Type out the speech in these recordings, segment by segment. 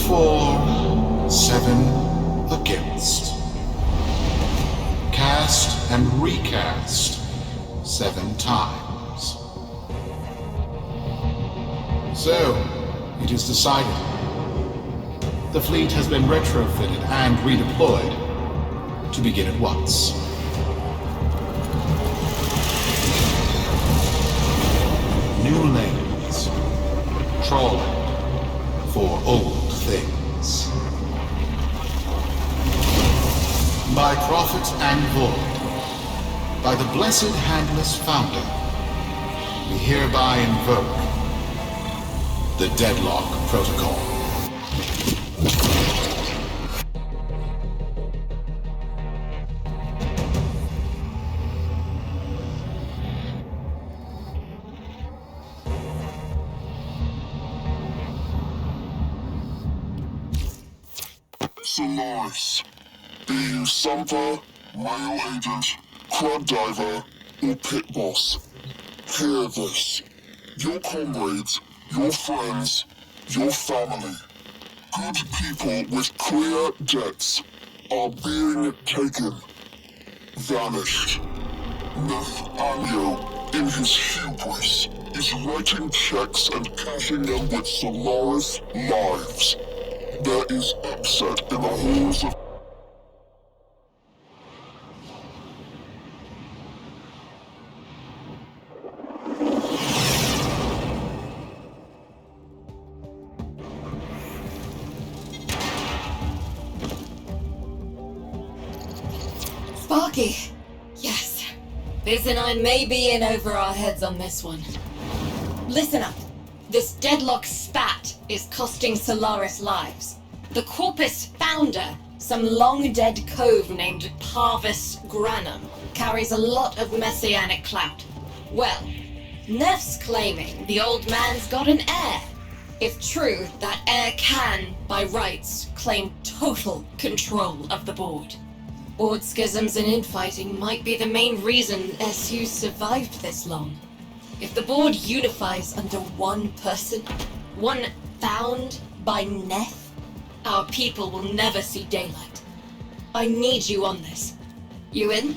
For 7 against. Cast and recast 7 times. So, it is decided. The fleet has been retrofitted and redeployed to begin at once. New lanes. Trawling for old things. By prophet and void, by the blessed handless founder, we hereby invoke the Deadlock Protocol. Solaris. Be you Sumper, Rail Agent, Crab Diver, or Pit Boss. Hear this. Your comrades, your friends, your family, good people with clear debts are being taken. Vanished. Nathaniel, in his hubris, is writing checks and cashing them with Solaris lives. There is upset in the halls of... Sparky! Yes. Biz and I may be in over our heads on this one. Listen up. This Deadlock spat is costing Solaris lives. The Corpus founder, some long-dead cove named Parvis Granum, carries a lot of messianic clout. Well, Neff's claiming the old man's got an heir. If true, that heir can, by rights, claim total control of the board. Board schisms and infighting might be the main reason SU survived this long. If the board unifies under one person, one found by Neff, our people will never see daylight. I need you on this. You in?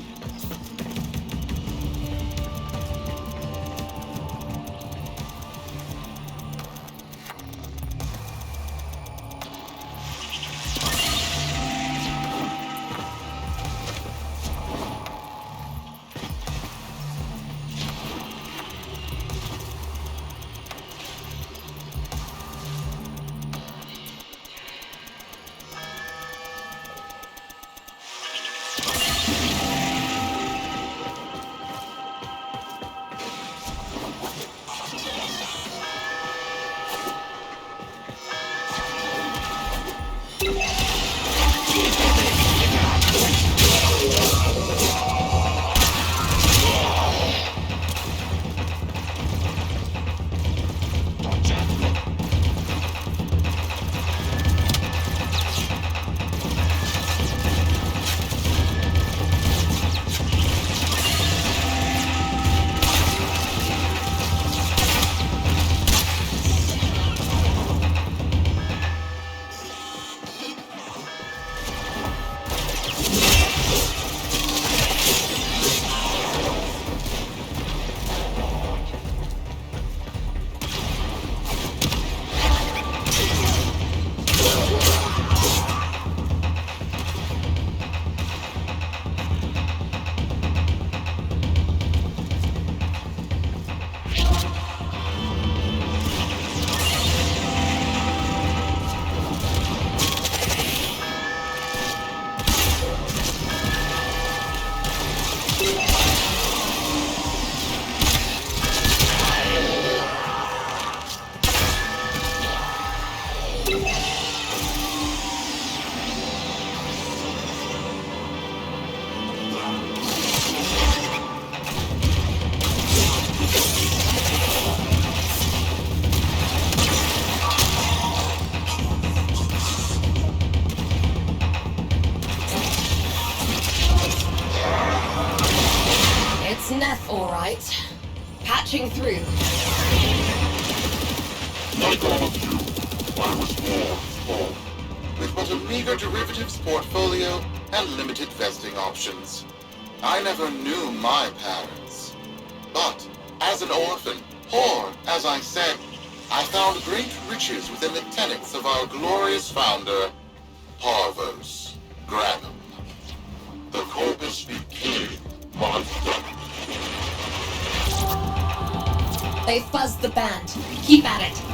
Sneth, all right. Patching through. Like all of you, I was born small. With but a meager derivatives portfolio and limited vesting options. I never knew my parents. But, as an orphan, poor, as I said, I found great riches within the tenets of our glorious founder, Parvos Granum. The corpus became my death. They've buzzed the band. Keep at it.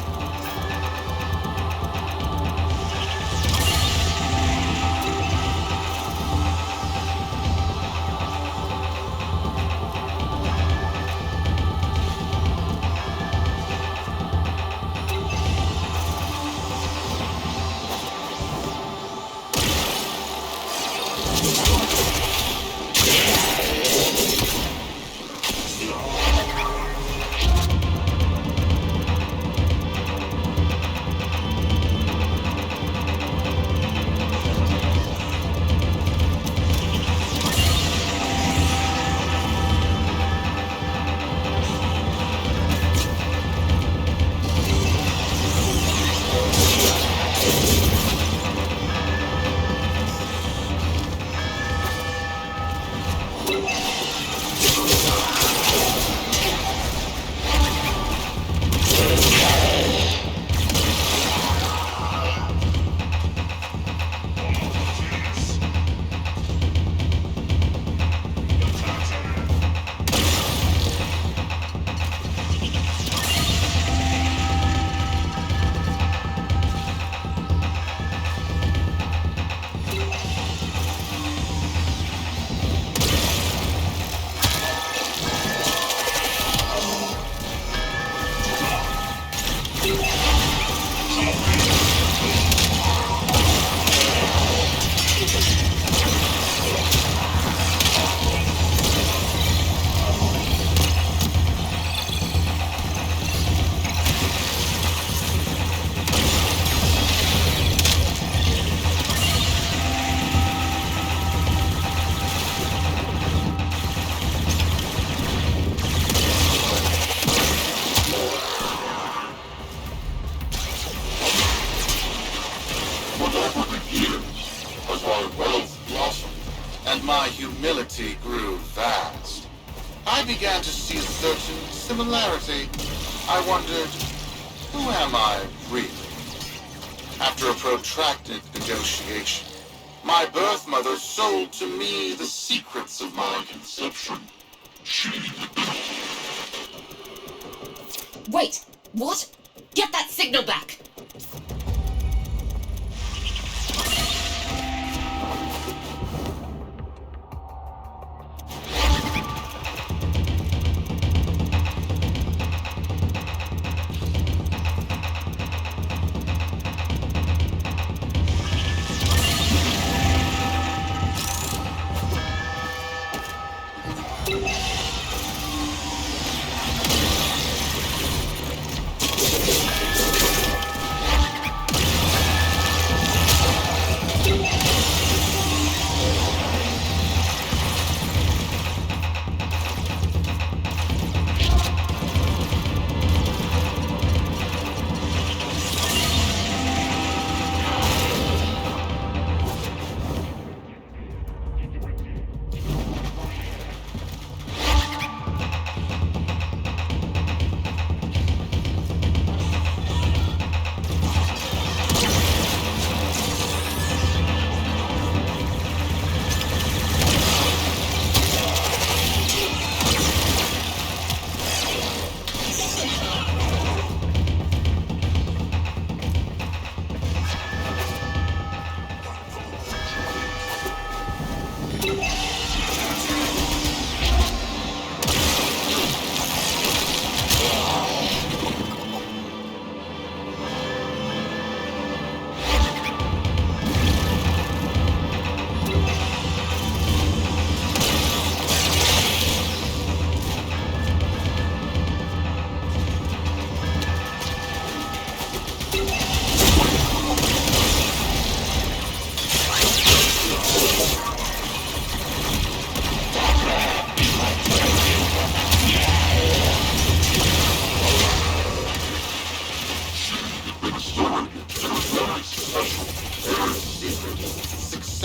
My humility grew vast. I began to see a certain similarity. I wondered, who am I really? After a protracted negotiation, my birth mother sold to me the secrets of my conception. Wait, what? Get that signal back!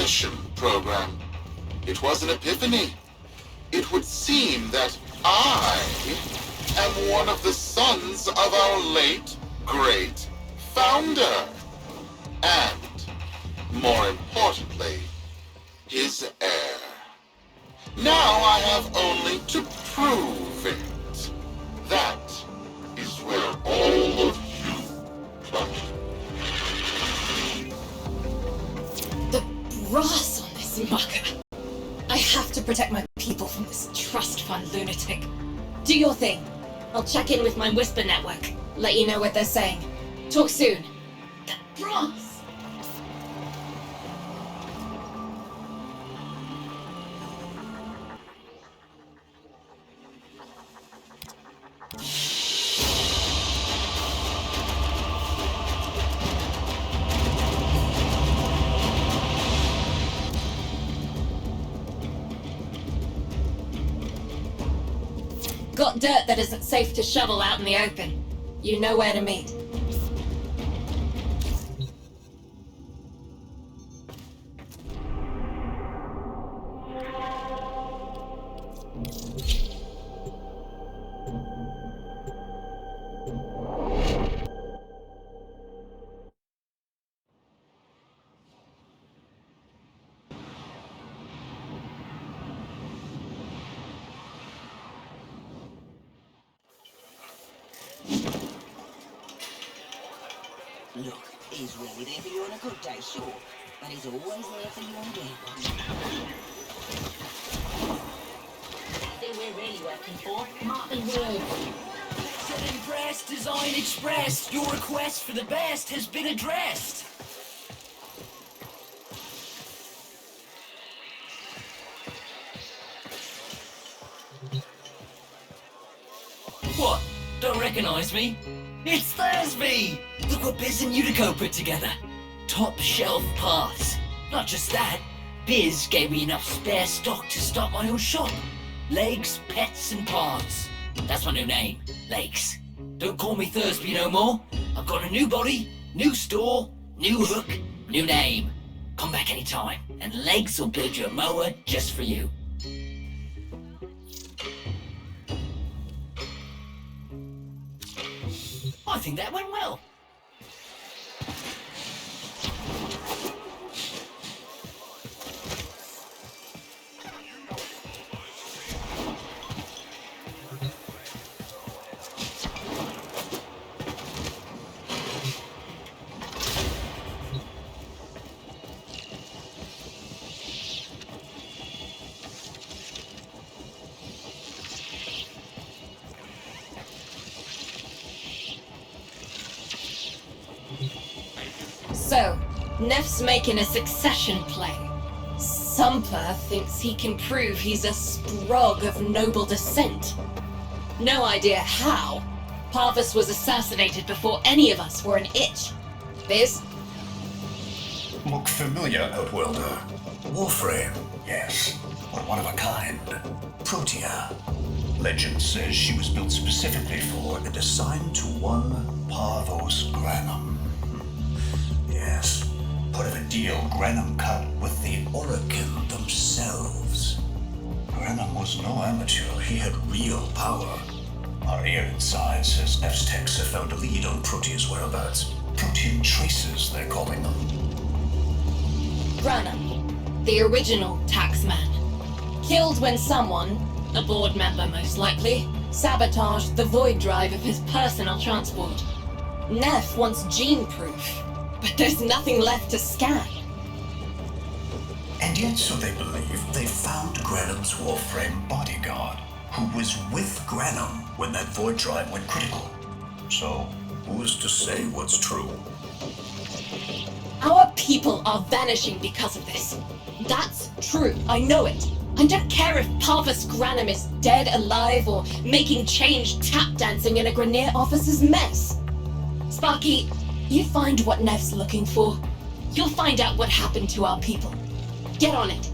succession program. It was an epiphany. It would seem that I am one of the sons of our late, great founder. And, more importantly, his heir. Now I have only to prove it. That is where all of you come in. The brass on this mucker. I have to protect my people from this trust fund lunatic. Do your thing. I'll check in with my Whisper network. Let you know what they're saying. Talk soon. The brass! Got dirt that isn't safe to shovel out in the open. You know where to meet. Look, he's really there for you on a good day, sure, but he's always there for you on day one. Thing we're really working for, Martin Ward. Set impressed, design expressed. Your request for the best has been addressed. What? Don't recognize me? It's Thursby! Look what Biz and Utico put together. Top shelf parts. Not just that, Biz gave me enough spare stock to start my own shop. Legs, pets, and parts. That's my new name, Legs. Don't call me Thursby no more. I've got a new body, new store, new hook, new name. Come back anytime, and Legs will build you a mower just for you. I think that went well. So, Neff's making a succession play. Sumper thinks he can prove he's a sprog of noble descent. No idea how. Parvis was assassinated before any of us were an itch. Biz? Look familiar, Outworlder. Warframe, yes, but one of a kind. Protea. Legend says she was built specifically for and assigned to one Parvos Granum. Yes, part of a deal Granum cut with the Orokin themselves. Granum was no amateur, he had real power. Our ear inside says Neff's techs have found a lead on Protea's whereabouts. Protean traces, they're calling them. Granum, the original taxman. Killed when someone, a board member most likely, sabotaged the void drive of his personal transport. Neff wants gene proof, but there's nothing left to scan. And yet, so they believe, they found Granum's Warframe bodyguard, who was with Granum when that void drive went critical. So, who's to say what's true? Our people are vanishing because of this. That's true, I know it. I don't care if Parvis Granum is dead, alive, or making change tap dancing in a Grenier officer's mess. Sparky, you find what Neff's looking for. You'll find out what happened to our people. Get on it.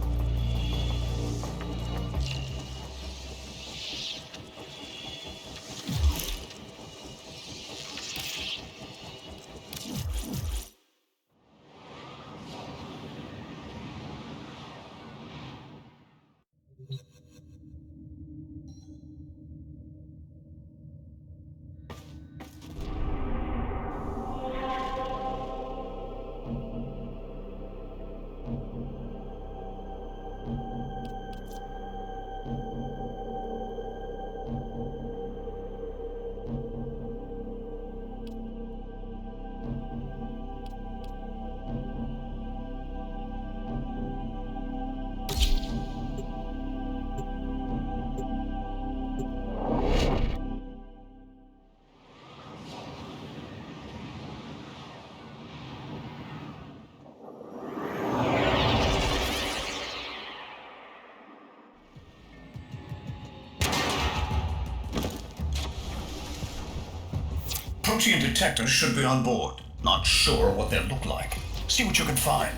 Protean detectors should be on board. Not sure what they'll look like. See what you can find.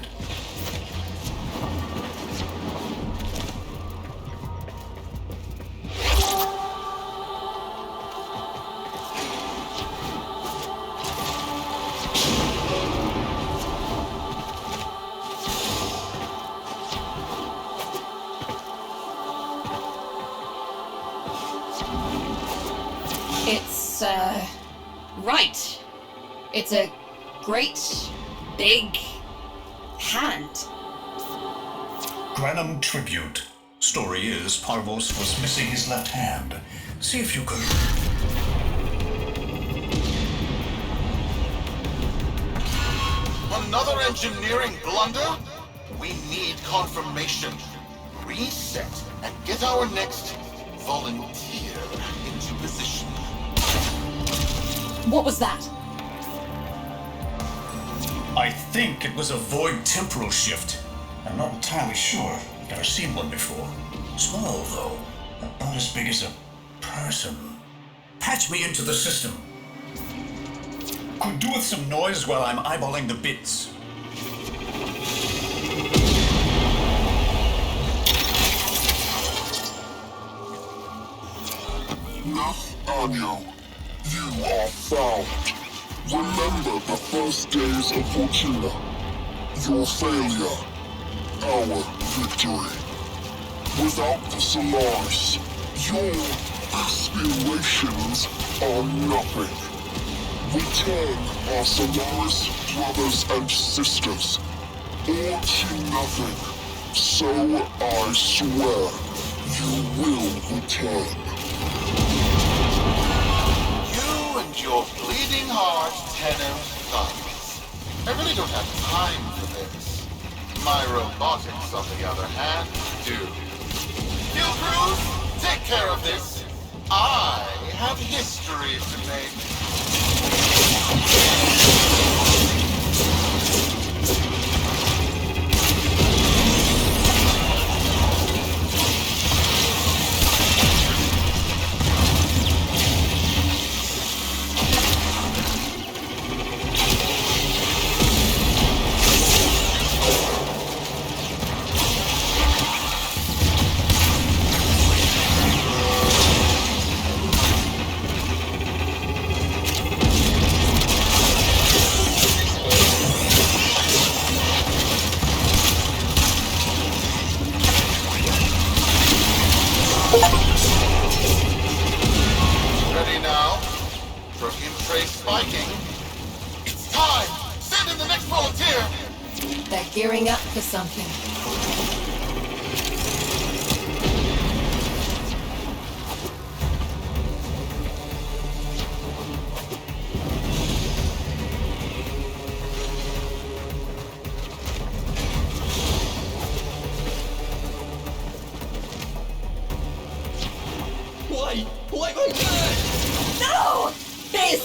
It's, right. It's a great, big hand. Granum tribute. Story is, Parvos was missing his left hand. See if you could... Another engineering blunder? We need confirmation. Reset and get our next volunteer into position. What was that? I think it was a void temporal shift. I'm not entirely sure. Never seen one before. Small, though. About as big as a person. Patch me into the system. Could do with some noise while I'm eyeballing the bits. Anyo, you are found. Remember the first days of Fortuna. Your failure, our victory. Without the Solaris, your aspirations are nothing. Return our Solaris brothers and sisters, or to nothing. So I swear, you will return. You and your bleeding heart tenor thugs. I really don't have time for this. My robotics, on the other hand, do. Kill crews, take care of this. I have history to make. Ready now? Protean trace spiking. It's time! Send in the next volunteer! They're gearing up for something. Why my God? No! Biz!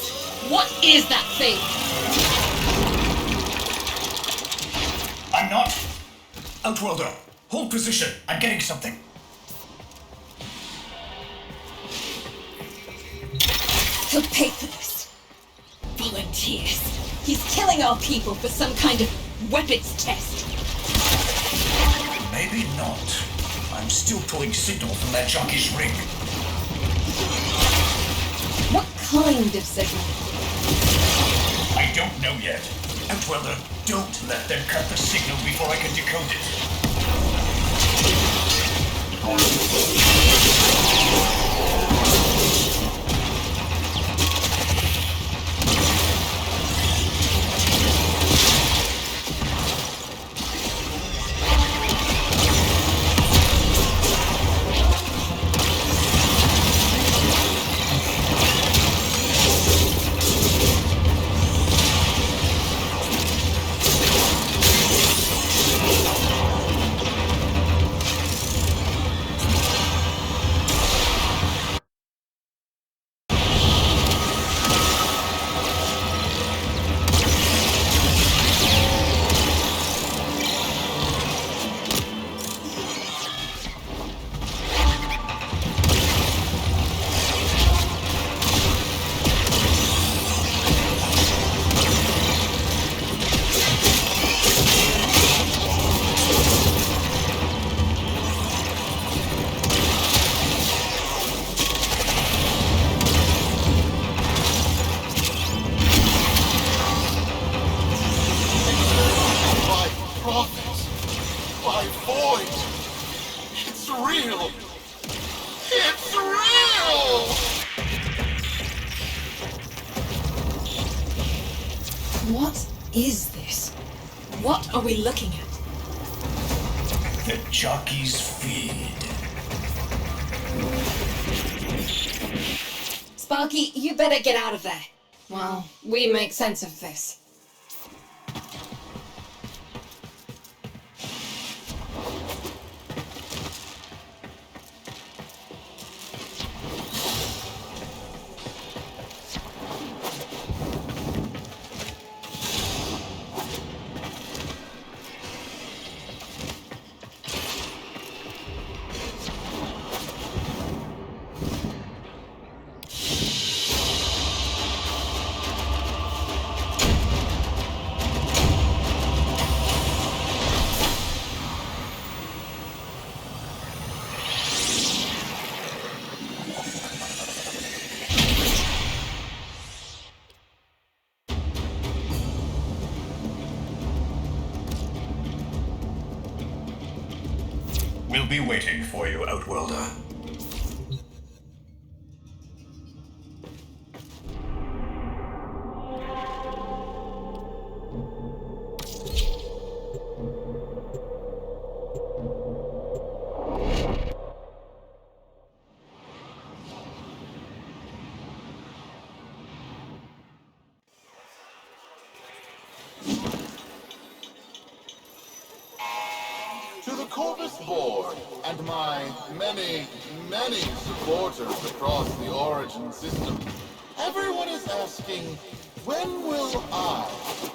What is that thing? I'm not. Outworlder, hold position. I'm getting something. He'll pay for this. Volunteers. He's killing our people for some kind of weapons test. Maybe not. I'm still pulling signal from that jockey's ring. What kind of signal? I don't know yet. Outworlder, don't let them cut the signal before I can decode it. void. It's real. It's real! What is this? What are we looking at? The jockey's feed. Sparky, you better get out of there. Well, we make sense of this. We'll be waiting for you, Outworlder. To the Corvus Board and my many, many supporters across the Origin system, everyone is asking, when will I,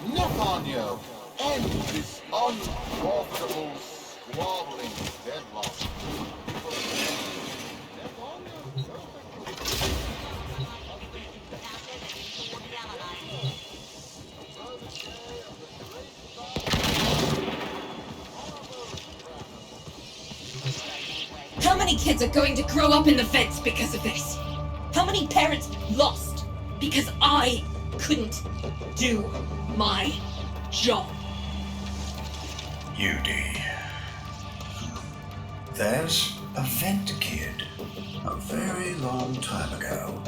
Nefanyo, end this unprofitable, squabbling deadlock? How many kids are going to grow up in the vents because of this? How many parents lost because I couldn't do my job? UD. There's a vent kid, a very long time ago,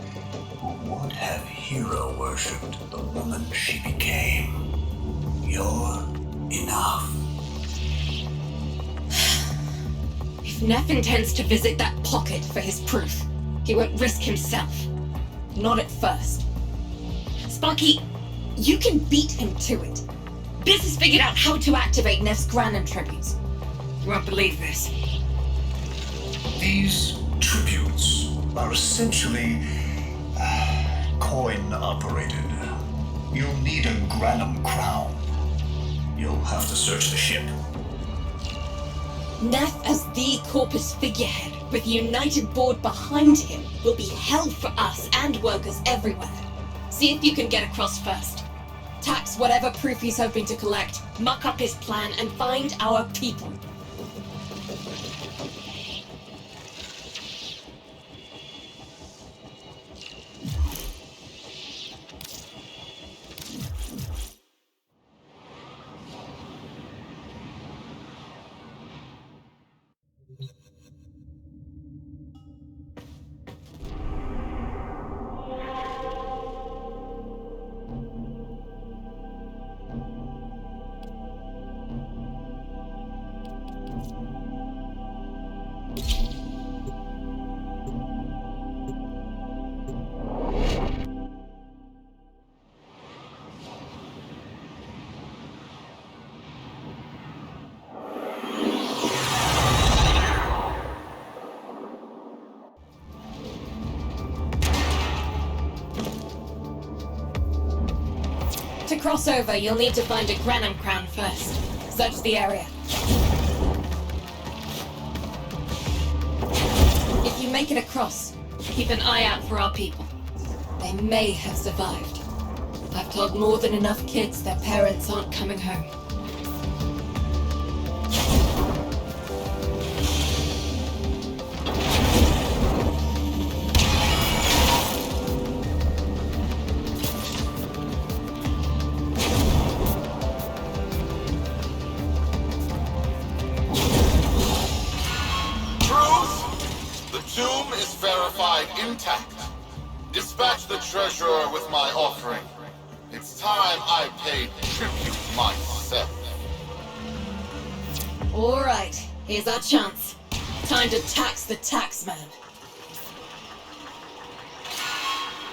who would have hero worshipped the woman she became. You're enough. If Neff intends to visit that pocket for his proof, he won't risk himself. Not at first. Sparky, you can beat him to it. Biz has figured out how to activate Neff's Granum tributes. You won't believe this. These tributes are essentially coin-operated. You'll need a Granum crown. You'll have to search the ship. Neff as the Corpus figurehead, with the United Board behind him, will be hell for us and workers everywhere. See if you can get across first. Tax whatever proof he's hoping to collect, muck up his plan, and find our people. To cross over, you'll need to find a Granum crown first. Search the area. If you make it across, keep an eye out for our people. They may have survived. I've told more than enough kids their parents aren't coming home. tomb is verified intact. Dispatch the treasurer with my offering. It's time I paid tribute myself. Alright, here's our chance. Time to tax the taxman.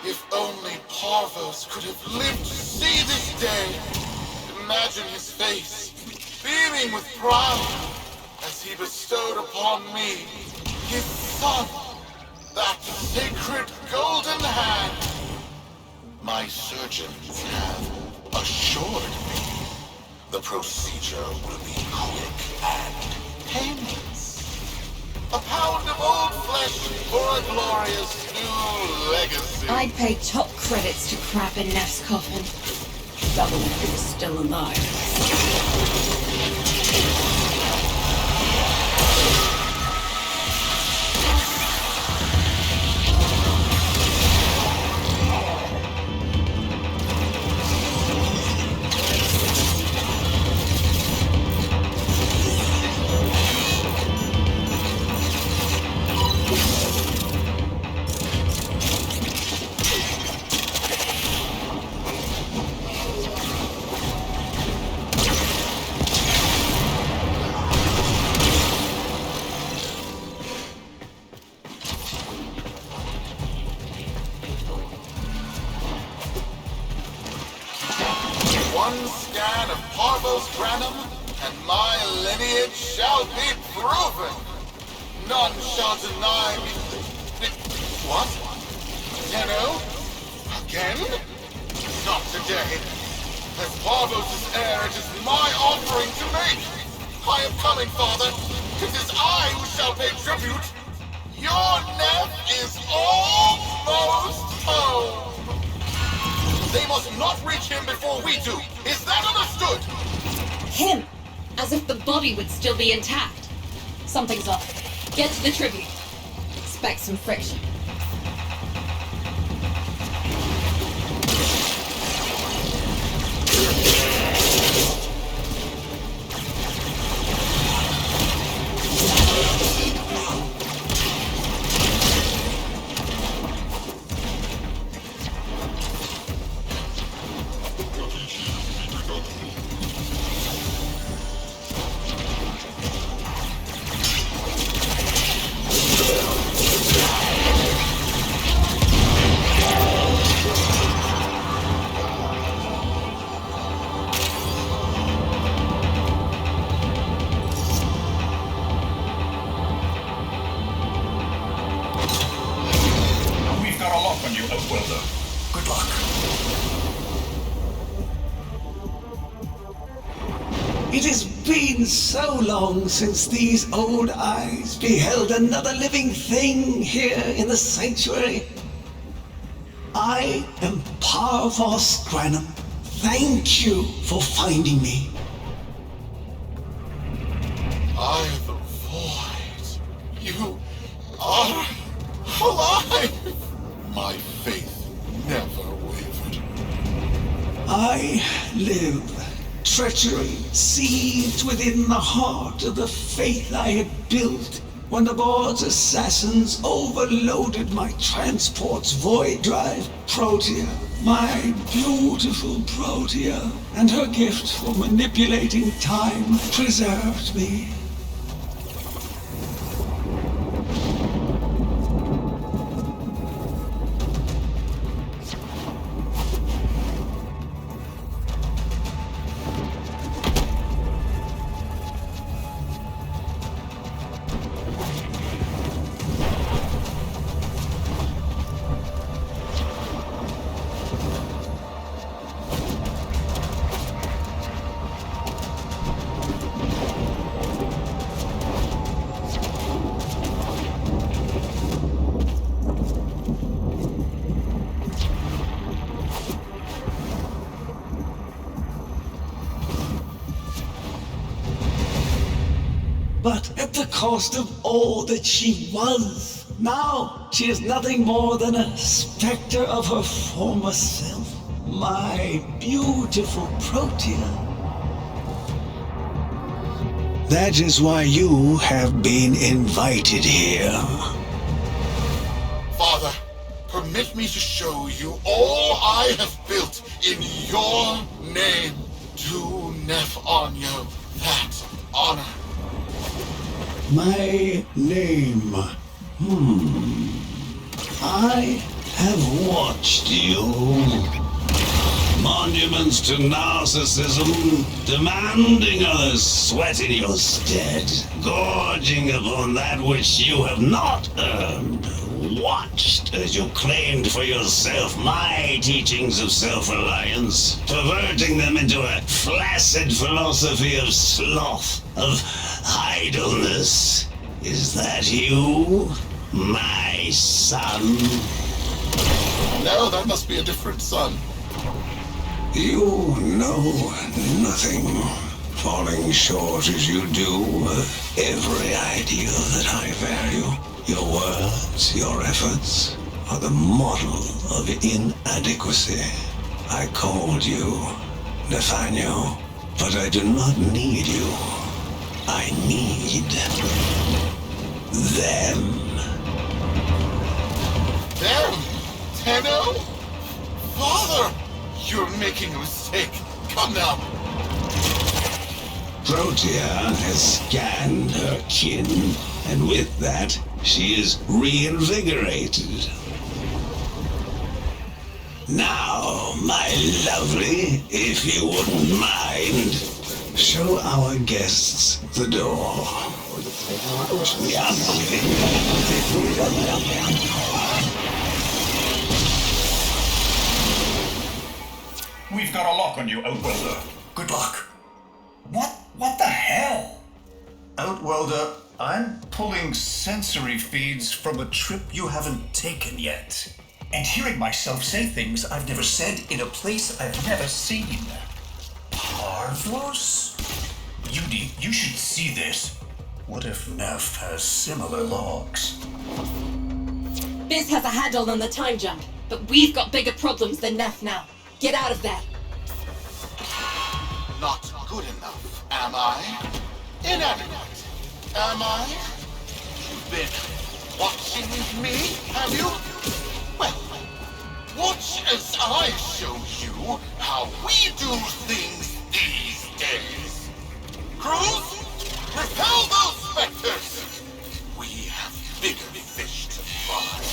If only Parvos could have lived to see this day. Imagine his face, beaming with pride, as he bestowed upon me, his son, that sacred golden hand. My surgeons have assured me the procedure will be quick and painless. A pound of old flesh for a glorious new legacy. I'd pay top credits to crap in Neff's coffin. Double if he was still alive. One scan of Parvos Granum, and my lineage shall be proven. None shall deny me. What? Tenno? Again? Not today. As Parvos' heir, it is my offering to make. I am coming, father. It is I who shall pay tribute. Your Neff is almost home. They must not reach him before we do. Is that understood? Him! As if the body would still be intact. Something's up. Get to the tribute. Expect some friction. Good luck. It has been so long since these old eyes beheld another living thing here in the sanctuary. I am Parvos Granum. Thank you for finding me. I am the void. You are alive. My faith never wavered. I live. Treachery seethed within the heart of the faith I had built when the board's assassins overloaded my transport's void drive. Protea, my beautiful Protea, and her gift for manipulating time preserved me. But at the cost of all that she was. Now she is nothing more than a specter of her former self. My beautiful Protea. That is why you have been invited here. Father, permit me to show you all I have built in your name. Do Nef Anyo that honor. My name. I have watched you. Monuments to narcissism, demanding others sweat in your stead, gorging upon that which you have not earned. Watched as you claimed for yourself my teachings of self-reliance, perverting them into a flaccid philosophy of sloth, of idleness. Is that you, my son? No, that must be a different son. You know nothing, falling short as you do of every ideal that I value. Your words, your efforts, are the model of inadequacy. I called you, Nathaniel, but I do not need you. I need them. Them? Tenno? Father! You're making a mistake. Come now. Protea has scanned her kin, and with that, she is reinvigorated. Now, my lovely, if you wouldn't mind, show our guests the door. We've got a lock on you, Outwelder. Good luck. What the hell? Outwelder, I'm pulling sensory feeds from a trip you haven't taken yet. And hearing myself say things I've never said in a place I've never seen. Parvos? Yudi, you should see this. What if Neff has similar logs? Biz has a handle on the time jump, but we've got bigger problems than Neff now. Get out of there. Not good enough, am I? Inadequate, am I? You've been watching me, have you? Well, watch as I show you how we do things these days. Crews, repel those specters! We have bigger fish to fry.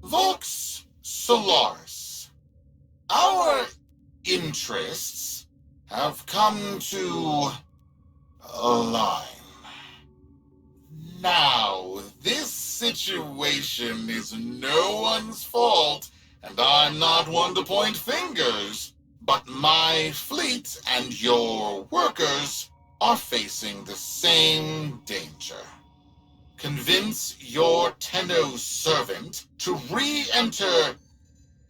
Vox Solaris. Our interests have come to align. Now, this situation is no one's fault, and I'm not one to point fingers, but my fleet and your workers are facing the same danger. Convince your Tenno servant to re-enter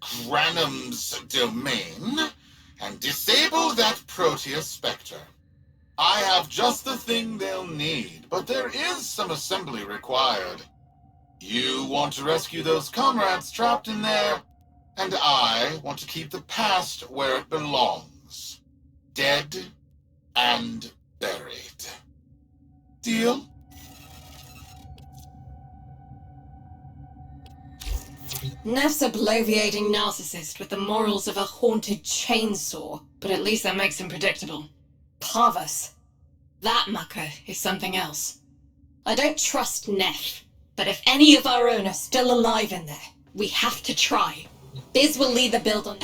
Granum's domain and disable that Proteus Spectre. I have just the thing they'll need, but there is some assembly required. You want to rescue those comrades trapped in there, and I want to keep the past where it belongs. Dead and buried. Deal? Neff's a bloviating narcissist with the morals of a haunted chainsaw, but at least that makes him predictable. Parvus. That mucker is something else. I don't trust Neff, but if any of our own are still alive in there, we have to try. Biz will lead the build on